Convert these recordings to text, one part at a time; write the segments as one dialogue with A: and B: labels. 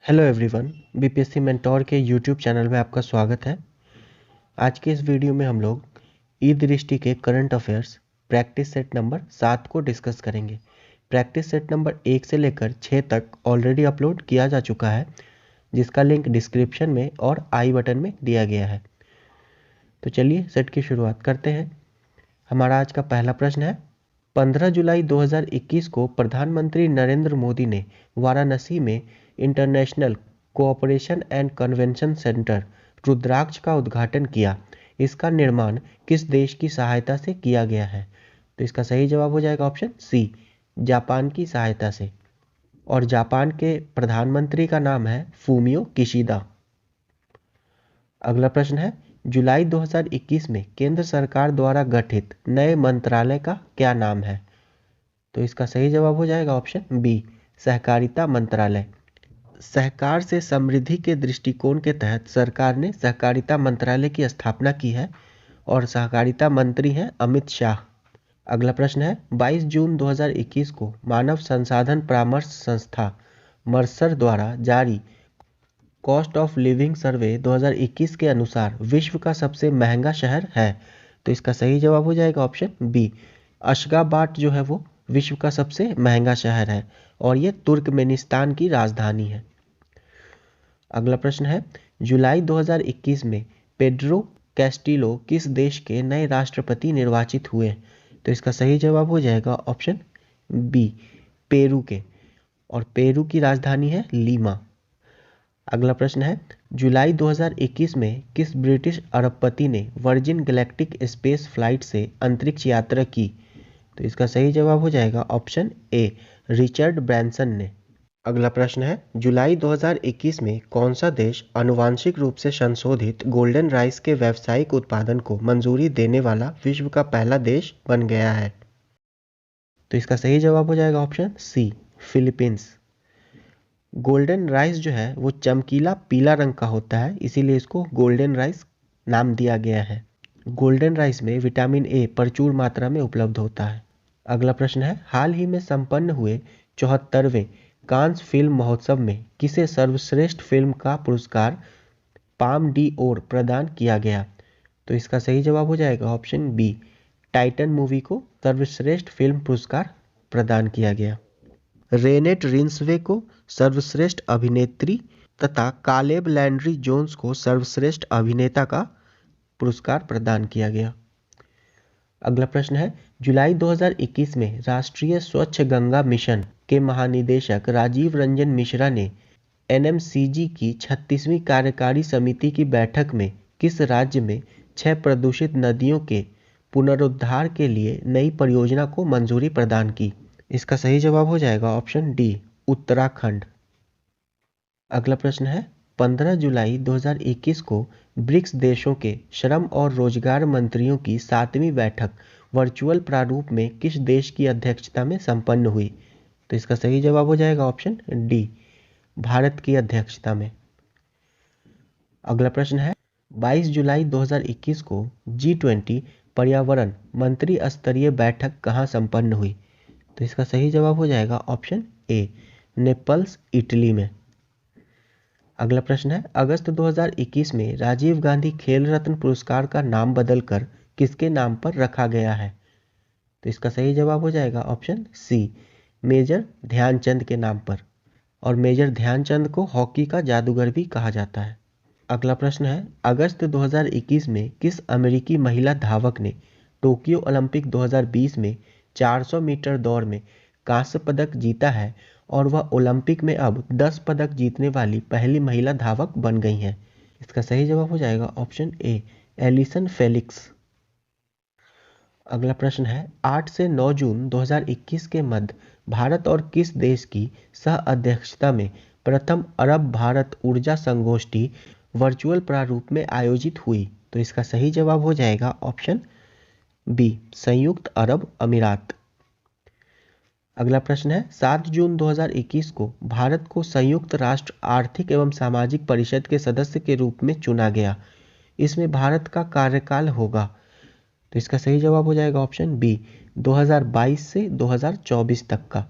A: Hello everyone, BPSC mentor के YouTube channel में आपका स्वागत है। आज के इस वीडियो में हम लोग ई दृष्टि के current affairs practice set number 7 को डिस्कस करेंगे। प्रैक्टिस सेट नंबर 1 से लेकर 6 तक ऑलरेडी अपलोड किया जा चुका है, जिसका लिंक डिस्क्रिप्शन में और आई बटन में दिया गया है। तो चलिए सेट की शुरुआत करते हैं। हमारा आज का पहला प्रश्न है, 15 जुलाई 2021 को प्रधानमंत्री नरेंद्र मोदी ने वाराणसी में international cooperation and convention centre Rudraksh का उद्घाटन किया। इसका निर्माण किस देश की सहायता से किया गया है? तो इसका सही जवाब हो जाएगा ऑप्शन सी, जापान की सहायता से। और जापान के प्रधानमंत्री का नाम है फूमियो किशिदा। अगला प्रश्न है, जुलाई 2021 में केंद्र सरकार द्वारा गठित नए मंत्रालय का क्या नाम है? तो इसका सही जवाब हो जाएगा ऑप्शन बी, सहकारिता मंत्रालय। सहकार से समृद्धि के दृष्टिकोण के तहत सरकार ने सहकारिता मंत्रालय की स्थापना की है और सहकारिता मंत्री हैं अमित शाह। अगला प्रश्न है, 22 जून 2021 को मानव संसाधन परामर्श संस्था मर्सर द्वारा जारी कॉस्ट ऑफ लिविंग सर्वे 2021 के अनुसार विश्व का सबसे महंगा शहर है। तो इसका सही जवाब हो जाएगा ऑप्शन बी, अशगाबाट जो है वो विश्व का सबसे महंगा शहर है और ये तुर्कमेनिस्तान की राजधानी है। अगला प्रश्न है, जुलाई 2021 में पेड्रो कैस्टिलो किस देश के नए राष्ट्रपति निर्वाचित हुए? तो इसका सही जवाब हो जाएगा ऑप्शन बी, पेरू के, और पेरू की राजधानी है लीमा। अगला प्रश्न है, जुलाई 2021 में किस ब्रिटिश अरबपति ने वर्जिन गैलेक्टिक स्पेस फ्लाइट से अंतरिक्ष यात्रा की? तो इसका सही जवाब हो जाएगा ऑप्शन ए, रिचर्ड ब्रैंसन ने। अगला प्रश्न है, जुलाई 2021 में कौन सा देश आनुवांशिक रूप से संशोधित गोल्डन राइस के व्यावसायिक उत्पादन को मंजूरी देने वाला विश्व का पहला देश बन गया है? तो इसका सही जवाब हो जाएगा option C, Philippines. Golden rice जो है वो चमकीला पीला रंग का होता है, इसीलिए इसको गोल्डन राइस नाम दिया गया है। गोल्डन राइस में विटामिन ए प्रचुर मात्रा में उपलब्ध होता है। अगला प्रश्न है, हाल ही में संपन्न हुए 74वें कांस फिल्म महोत्सव में किसे सर्वश्रेष्ठ फिल्म का पुरस्कार पाम डी ओर प्रदान किया गया? तो इसका सही जवाब हो जाएगा ऑप्शन बी, टाइटन मूवी को सर्वश्रेष्ठ फिल्म पुरस्कार प्रदान किया गया। रेनेट रिन्सवे को सर्वश्रेष्ठ अभिनेत्री तथा कालेब लैंड्री जोन्स को सर्वश्रेष्ठ अभिनेता का पुरस्कार प्रदान किया गया। अगला प्रश्न है, जुलाई 2021 में राष्ट्रीय स्वच्छ गंगा मिशन के महानिदेशक राजीव रंजन मिश्रा ने एनएमसीजी की 36वीं कार्यकारी समिति की बैठक में किस राज्य में 6 प्रदूषित नदियों के पुनरुद्धार के लिए नई परियोजना को मंजूरी प्रदान की? इसका सही जवाब हो जाएगा ऑप्शन डी, उत्तराखंड। अगला प्रश्न है, 15 जुलाई 2021 को ब्रिक्स देशों के श्रम और रोजगार मंत्रियों की 7वीं बैठक वर्चुअल प्रारूप में किस देश की अध्यक्षता में संपन्न हुई? तो इसका सही जवाब हो जाएगा ऑप्शन डी, भारत की अध्यक्षता में। अगला प्रश्न है, 22 जुलाई 2021 को G20 पर्यावरण मंत्री स्तरीय बैठक कहाँ संपन्न हुई? तो इसका सही जवाब हो जाएगा ऑप्शन ए, नेपल्स, इटली में। अगला प्रश्न है, अगस्त 2021 में राजीव गांधी खेल रत्न पुरस्कार का नाम बदलकर किसके नाम पर रखा गया है? तो इसका सही जवाब हो जाएगा ऑप्शन सी, मेजर ध्यानचंद के नाम पर। और मेजर ध्यानचंद को हॉकी का जादूगर भी कहा जाता है। अगला प्रश्न है, अगस्त 2021 में किस अमेरिकी महिला धावक ने टोक्यो ओलंपिक 2020 में 400 मीटर दौड़ में कांस्य पदक जीता है और वह ओलंपिक में अब 10 पदक जीतने वाली पहली महिला धावक बन गई हैं? इसका सही जवाब हो जाएगा ऑप्शन ए, एलिसन फेलिक्स। अगला प्रश्न है, 8 से 9 जून 2021 के मध्य भारत और किस देश की सह अध्यक्षता में प्रथम अरब भारत ऊर्जा संगोष्ठी वर्चुअल प्रारूप में आयोजित हुई? तो इसका सही जवाब हो जाएगा ऑप्शन बी, संयुक्त अरब अमीरात। अगला प्रश्न है, 7 जून 2021 को भारत को संयुक्त राष्ट्र आर्थिक एवं सामाजिक परिषद के सदस्य के रूप में चुना गया। इसमें भारत का कार्यकाल होगा? तो इसका सही जवाब हो जाएगा ऑप्शन बी, 2022 से 2024 तक का।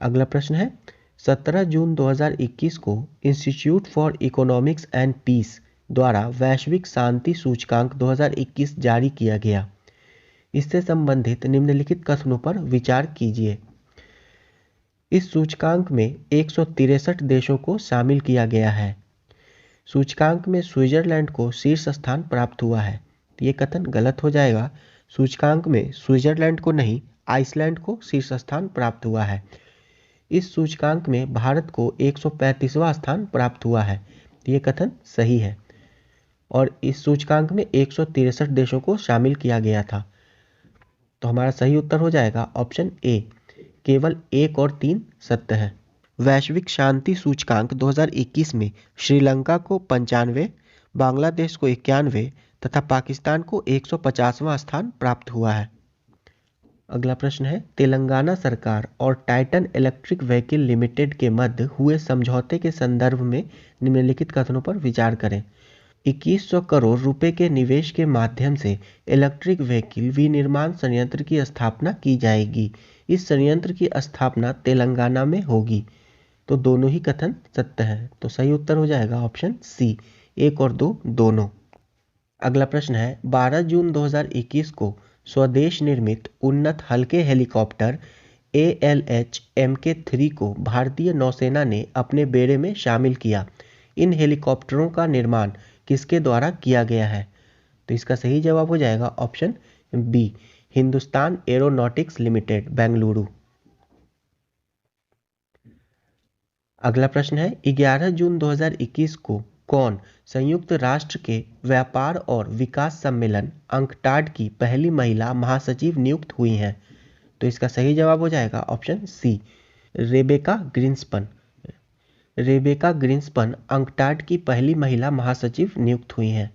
A: अगला प्रश्न है, 17 जून 2021 को institute for economics and peace द्वारा वैश्विक शांति सूचकांक 2021 जारी किया गया। इससे संबंधित निम्नलिखित कथनों पर विचार कीजिए। इस सूचकांक में 163 देशों को शामिल किया गया है। सूचकांक में स्विट्जरलैंड को शीर्ष स्थान प्राप्त हुआ है। ये कथन गलत हो जाएगा। सूचकांक में स्विट्जरलैंड को नहीं, आइसलैंड को शीर्ष स्थान प्राप्त हुआ है। इस सूचकांक में भारत को 135वां स्थान प्राप्त हुआ है। ये कथन सही है और इस सूचकांक में 163 देशों को शामिल किया गया था। तो हमारा सही उत्तर हो जाएगा ऑप्शन ए। केवल 1 और 3 सत्य है। वैश्विक शांति सूचकांक 2021 में श्रीलंका को 95, बांग्लादेश को 91 तथा पाकिस्तान को 150वां स्थान प्राप्त हुआ है। अगला प्रश्न है, तेलंगाना सरकार और टाइटन इलेक्ट्रिक व्हीकल लिमिटेड के मध्य हुए समझौते के संदर्भ में निम्नलिखित कथनों पर विचार करें। 2100 करोड़ रुपए के निवेश के माध्यम से इलेक्ट्रिक व्हीकल विनिर्माण संयंत्र की स्थापना की जाएगी। इस संयंत्र की स्थापना तेलंगाना में होगी। तो दोनों ही कथन सत्य है। तो सही उत्तर हो जाएगा ऑप्शन सी, 1 और 2 दोनों। अगला प्रश्न है, 12 जून 2021 को स्वदेश निर्मित उन्नत हल्के हेलीकॉप्टर ALH Mk3 को भारतीय नौसेना ने अपने बेड़े में शामिल किया। इन हेलीकॉप्टरों का निर्माण किसके द्वारा किया गया है? तो इसका सही जवाब हो जाएगा option B, Hindustan aeronautics limited, Bengaluru. अगला प्रश्न है, 11 जून 2021 को कौन संयुक्त राष्ट्र के व्यापार और विकास सम्मेलन अंकटाड की पहली महिला महासचिव नियुक्त हुई हैं? तो इसका सही जवाब हो जाएगा option C, Rebeca Grynspan. Rebeca Grynspan UNCTAD की पहली महिला महासचिव नियुक्त हुई हैं।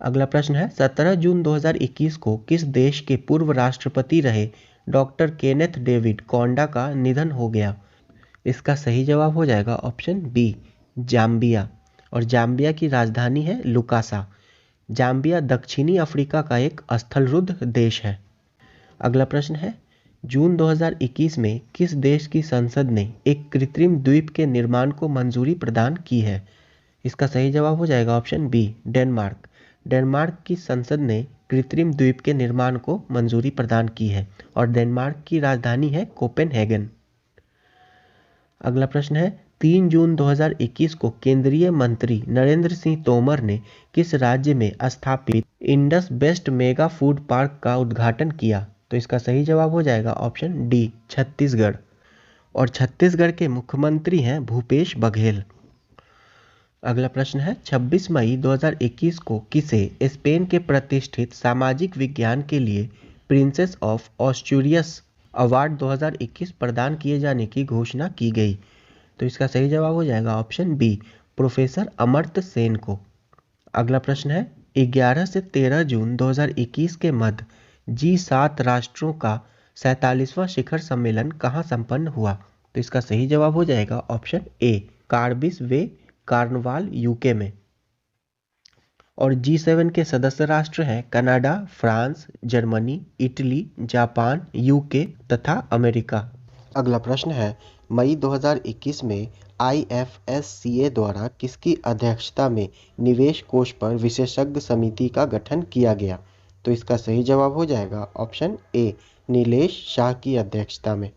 A: अगला प्रश्न है, 17 जून 2021 को किस देश के पूर्व राष्ट्रपति रहे डॉक्टर केनेथ डेविड कोंडा का निधन हो गया? इसका सही जवाब हो जाएगा ऑप्शन बी, जाम्बिया। और जाम्बिया की राजधानी है लुकासा। जाम्बिया दक्षिणी अफ्रीका का एक स्थलरुद्ध देश है। अगला प्रश्न है, जून 2021 में किस देश की संसद ने एक कृत्रिम द्वीप के निर्माण को मंजूरी प्रदान की है? इसका सही जवाब हो जाएगा ऑप्शन बी, डेनमार्क। डेनमार्क की संसद ने कृत्रिम द्वीप के निर्माण को मंजूरी प्रदान की है और डेनमार्क की राजधानी है कोपेनहेगन। अगला प्रश्न है, 3 जून 2021 को केंद्रीय मंत्री नरेंद्र सिंह तोमर ने किस राज्य में स्थापित Indus best mega food park का उद्घाटन किया? तो इसका सही जवाब हो जाएगा ऑप्शन डी, छत्तीसगढ़। और छत्तीसगढ़ के मुख्यमंत्री हैं भूपेश बघेल। अगला प्रश्न है, 26 मई 2021 को किसे स्पेन के प्रतिष्ठित सामाजिक विज्ञान के लिए प्रिंसेस ऑफ ऑस्ट्यूरियस अवार्ड 2021 प्रदान किए जाने की घोषणा की गई? तो इसका सही जवाब हो जाएगा option B, professor Amartya Sen को। अगला प्रश्न है, 11 से 13 जून 2021 के मध्य G7 राष्ट्रों का 47वां शिखर सम्मेलन कहाँ संपन्न हुआ? तो इसका सही जवाब हो जाएगा option A, Carbis Bay Cornwall, UK में। और G7 के सदस्य राष्ट्र हैं Canada, France, Germany, Italy, Japan, UK तथा अमेरिका। अगला प्रश्न है, मई 2021 में IFSCA द्वारा किसकी अध्यक्षता में निवेश कोष पर विशेषज्ञ समिति का गठन किया गया? तो इसका सही जवाब हो जाएगा ऑप्शन ए, नीलेश शाह की अध्यक्षता में।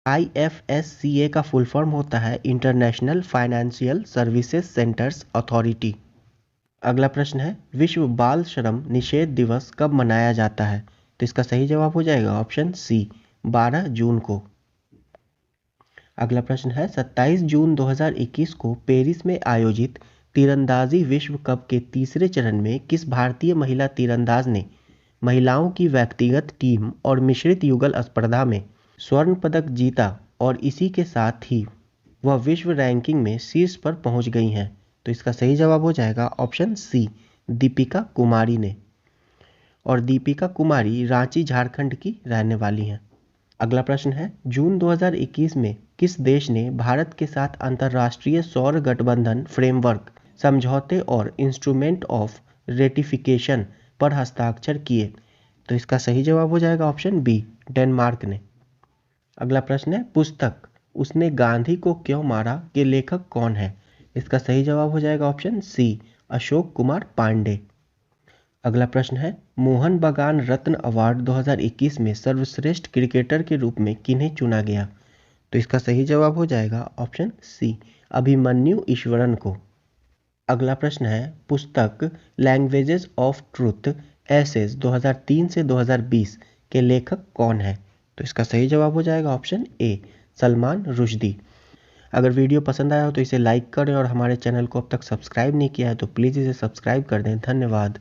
A: IFSCA का फुल फॉर्म होता है international financial services centres authority. अगला प्रश्न है, विश्व बाल श्रम निषेध दिवस कब मनाया जाता है? तो इसका सही जवाब हो जाएगा ऑप्शन सी, 12 जून को। अगला प्रश्न है, 27 जून 2021 को पेरिस में आयोजित तीरंदाजी विश्व कप के तीसरे चरण में किस भारतीय महिला तीरंदाज ने महिलाओं की व्यक्तिगत, टीम और मिश्रित युगल स्पर्धा में स्वर्ण पदक जीता और इसी के साथ ही वह विश्व रैंकिंग में शीर्ष पर पहुंच गई हैं? तो इसका सही जवाब हो जाएगा ऑप्शन सी, दीपिका कुमारी ने। और दीपिका कुमारी रांची, झारखंड की रहने वाली हैं। अगला प्रश्न है, जून 2021 में किस देश ने भारत के साथ अंतर्राष्ट्रीय सौर गठबंधन फ्रेमवर्क समझौते और इंस्ट्रूमेंट ऑफ रेटिफिकेशन पर हस्ताक्षर किए? तो इसका सही जवाब हो जाएगा ऑप्शन बी, डेनमार्क ने। अगला प्रश्न है, पुस्तक उसने गांधी को क्यों मारा के लेखक कौन है? इसका सही जवाब हो जाएगा ऑप्शन सी, अशोक कुमार पांडे। अगला प्रश्न है, मोहन बगान रत्न अवार्ड 2021 में सर्वश्रेष्ठ क्रिकेटर के रूप में किन्हें चुना गया? तो इसका सही जवाब हो जाएगा ऑप्शन सी, अभिमन्यु ईश्वरन को। अगला प्रश्न है, पुस्तक लैंग्वेजेस ऑफ ट्रूथ एसेज 2003 से 2020 के लेखक कौन है? तो इसका सही जवाब हो जाएगा ऑप्शन ए, सलमान रुश्दी। अगर वीडियो पसंद आया हो तो इसे लाइक करें और हमारे चैनल को अब तक सब्सक्राइब नहीं किया है तो प्लीज़ इसे सब्सक्राइब कर दें। धन्यवाद।